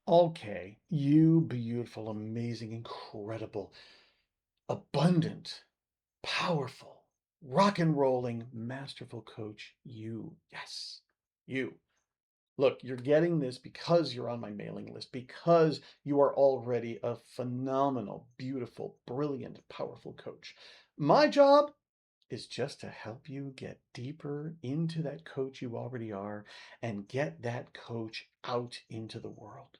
Okay, you beautiful, amazing, incredible, abundant, powerful, rock and rolling, masterful coach, you. Yes, you. Look, you're getting this because you're on my mailing list, because you are already a phenomenal, beautiful, brilliant, powerful coach. My job is just to help you get deeper into that coach you already are and get that coach out into the world,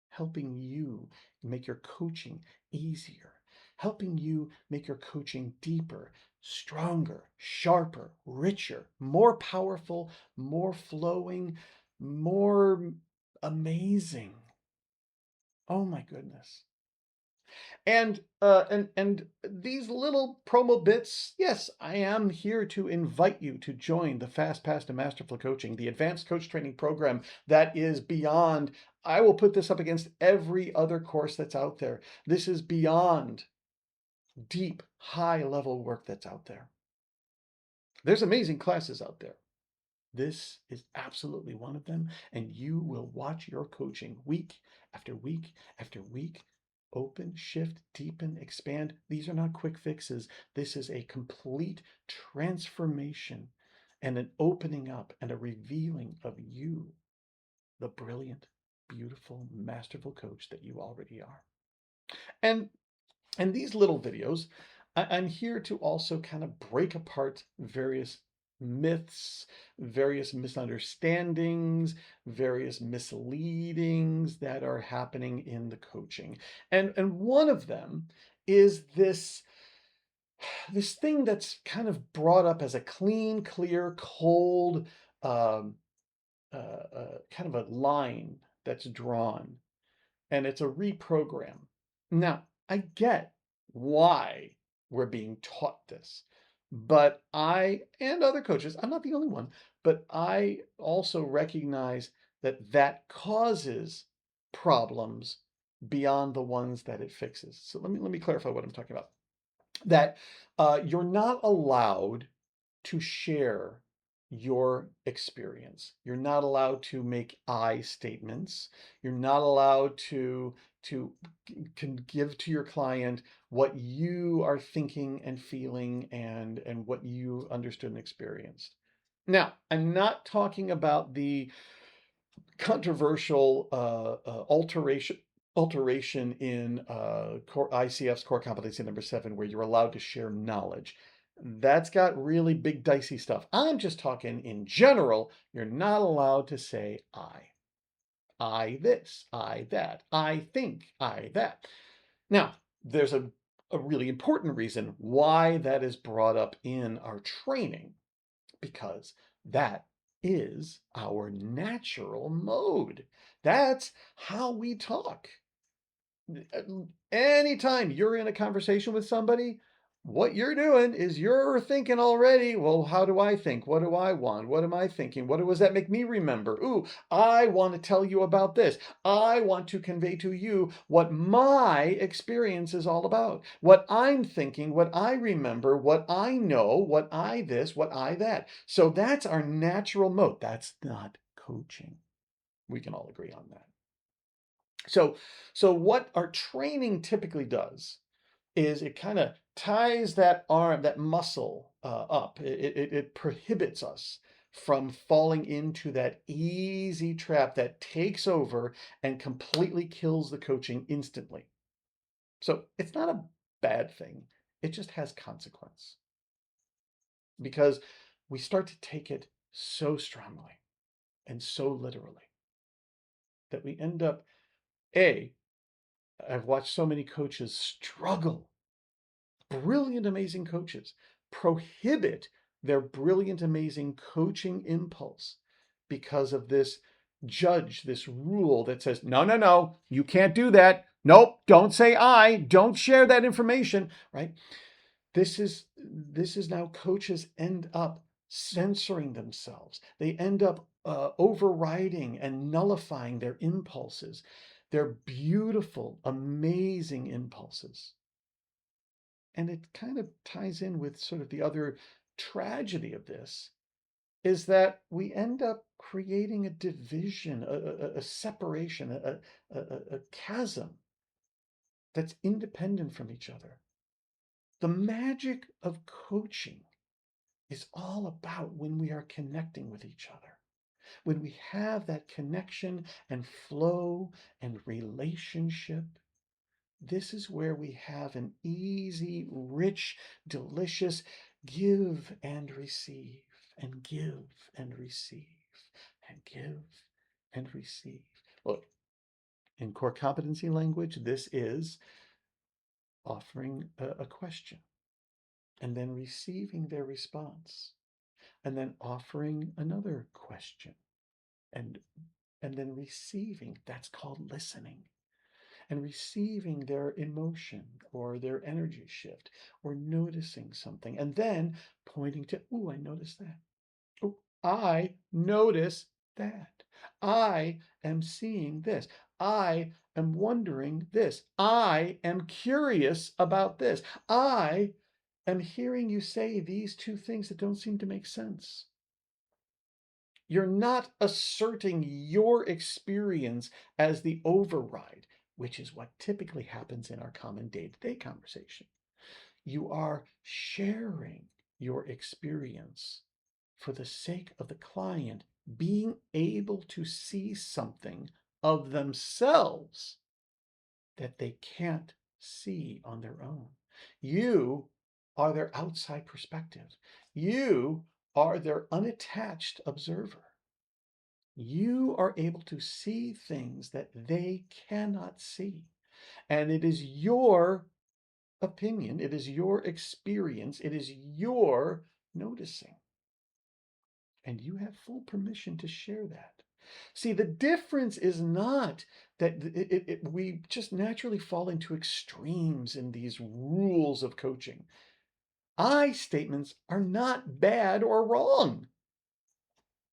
helping you make your coaching easier, helping you make your coaching deeper, stronger, sharper, richer, more powerful, more flowing, more amazing. Oh my goodness. And these little promo bits, yes, I am here to invite you to join the Fast Pass to Masterful Coaching, the advanced coach training program that is beyond. I will put this up against every other course that's out there. This is beyond deep, high level work that's out there. There's amazing classes out there. This is absolutely one of them, and you will watch your coaching week after week after week open, shift, deepen, expand. These are not quick fixes. This is a complete transformation and an opening up and a revealing of you, the brilliant, beautiful, masterful coach that you already are. And and these little videos, I'm here to also kind of break apart various myths, various misunderstandings, various misleadings that are happening in the coaching. And one of them is this thing that's kind of brought up as a clean, clear, cold, um, kind of a line that's drawn, and it's a reprogram. Now, I get why we're being taught this, but I and other coaches, I'm not the only one, but I also recognize that that causes problems beyond the ones that it fixes. So let me clarify what I'm talking about. That you're not allowed to share your experience. You're not allowed to make I statements. You're not allowed to can give to your client what you are thinking and feeling and what you understood and experienced. Now, I'm not talking about the controversial alteration in ICF's core competency number 7, where you're allowed to share knowledge. That's got really big dicey stuff. I'm just talking in general. You're not allowed to say I this, I that, I think, I that. Now, there's a really important reason why that is brought up in our training, because that is our natural mode. That's how we talk. Anytime you're in a conversation with somebody, what you're doing is you're thinking already, well, how do I think? What do I want? What am I thinking? What does that make me remember? Ooh, I want to tell you about this. I want to convey to you what my experience is all about, what I'm thinking, what I remember, what I know, what I this, what I that. So that's our natural mode. That's not coaching. We can all agree on that. So, so what our training typically does is it kind of ties that arm, that muscle up. It prohibits us from falling into that easy trap that takes over and completely kills the coaching instantly. So it's not a bad thing. It just has consequence because we start to take it so strongly and so literally that we end up, I've watched so many coaches struggle, brilliant, amazing coaches prohibit their brilliant, amazing coaching impulse because of this judge, this rule that says, no, no, no, you can't do that. Nope, don't say don't share that information, right? This is now coaches end up censoring themselves. They end up overriding and nullifying their impulses, their beautiful, amazing impulses. And it kind of ties in with sort of the other tragedy of this, is that we end up creating a division, a separation, a chasm that's independent from each other. The magic of coaching is all about when we are connecting with each other. When we have that connection and flow and relationship, this is where we have an easy, rich, delicious give and receive, and give and receive, and give and receive. Look, in core competency language, this is offering a question and then receiving their response, and then offering another question and and then receiving. That's called listening. And receiving their emotion or their energy shift or noticing something and then pointing to, oh, I noticed that. Oh, I notice that. I am seeing this. I am wondering this. I am curious about this. I am hearing you say these two things that don't seem to make sense. You're not asserting your experience as the override, which is what typically happens in our common day-to-day conversation. You are sharing your experience for the sake of the client being able to see something of themselves that they can't see on their own. You are their outside perspective. You are their unattached observer. You are able to see things that they cannot see. And it is your opinion, it is your experience, it is your noticing. And you have full permission to share that. See, the difference is not that we just naturally fall into extremes in these rules of coaching. I statements are not bad or wrong.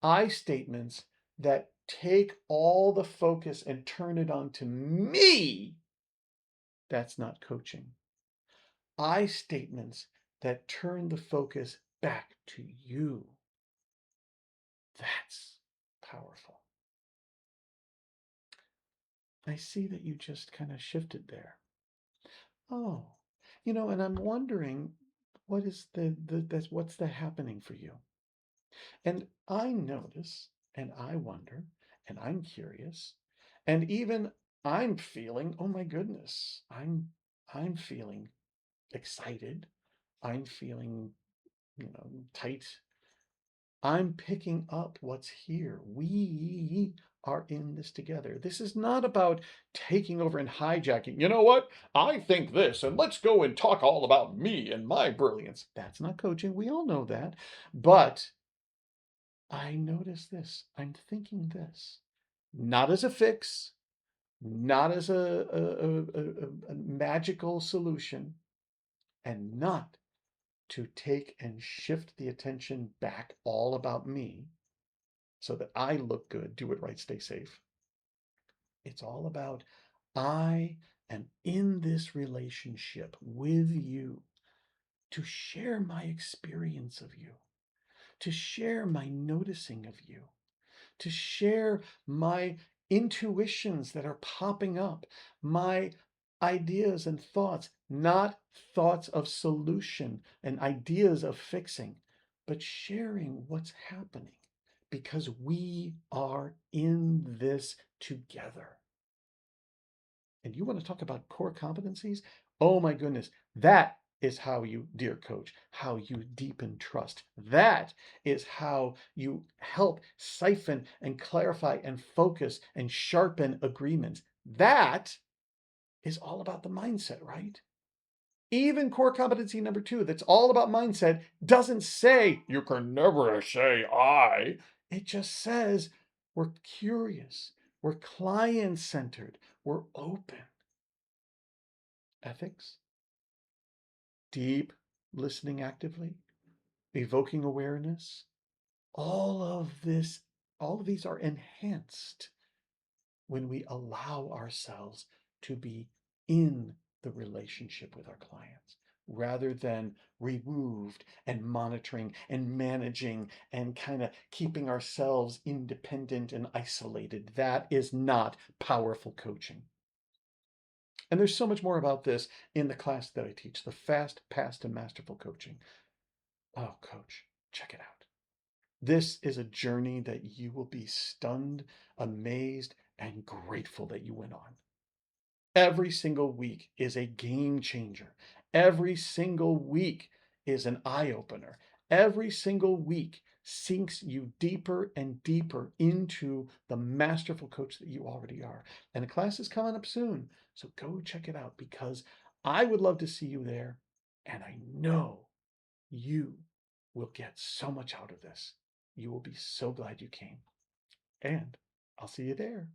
I statements that take all the focus and turn it on to me, that's not coaching. I statements that turn the focus back to you, that's powerful. I see that you just kind of shifted there. Oh, and I'm wondering what is what's the happening for you? And I notice and I wonder and I'm curious and even I'm feeling, oh my goodness, I'm feeling excited. I'm feeling, tight. I'm picking up what's here. We are in this together. This is not about taking over and hijacking. You know what? I think this, and let's go and talk all about me and my brilliance. That's not coaching. We all know that. But I notice this. I'm thinking this. Not as a fix, not as a magical solution, and not to take and shift the attention back all about me so that I look good, do it right, stay safe. It's all about I am in this relationship with you to share my experience of you, to share my noticing of you, to share my intuitions that are popping up, my ideas and thoughts, not thoughts of solution and ideas of fixing, but sharing what's happening because we are in this together. And you want to talk about core competencies? Oh my goodness, that is how you, dear coach, how you deepen trust. That is how you help siphon and clarify and focus and sharpen agreements. That is all about the mindset, right? Even core competency number 2, that's all about mindset, doesn't say you can never say I. It just says we're curious, we're client-centered, we're open. Ethics, deep listening actively, evoking awareness, all of this, all of these are enhanced when we allow ourselves to be in the relationship with our clients. rather than removed and monitoring and managing and kind of keeping ourselves independent and isolated. That is not powerful coaching. And there's so much more about this in the class that I teach, the Fast Pass to Masterful Coaching. Oh, coach, check it out. This is a journey that you will be stunned, amazed, and grateful that you went on. Every single week is a game changer. Every single week is an eye opener. Every single week sinks you deeper and deeper into the masterful coach that you already are. And the class is coming up soon. So go check it out because I would love to see you there. And I know you will get so much out of this. You will be so glad you came. And I'll see you there.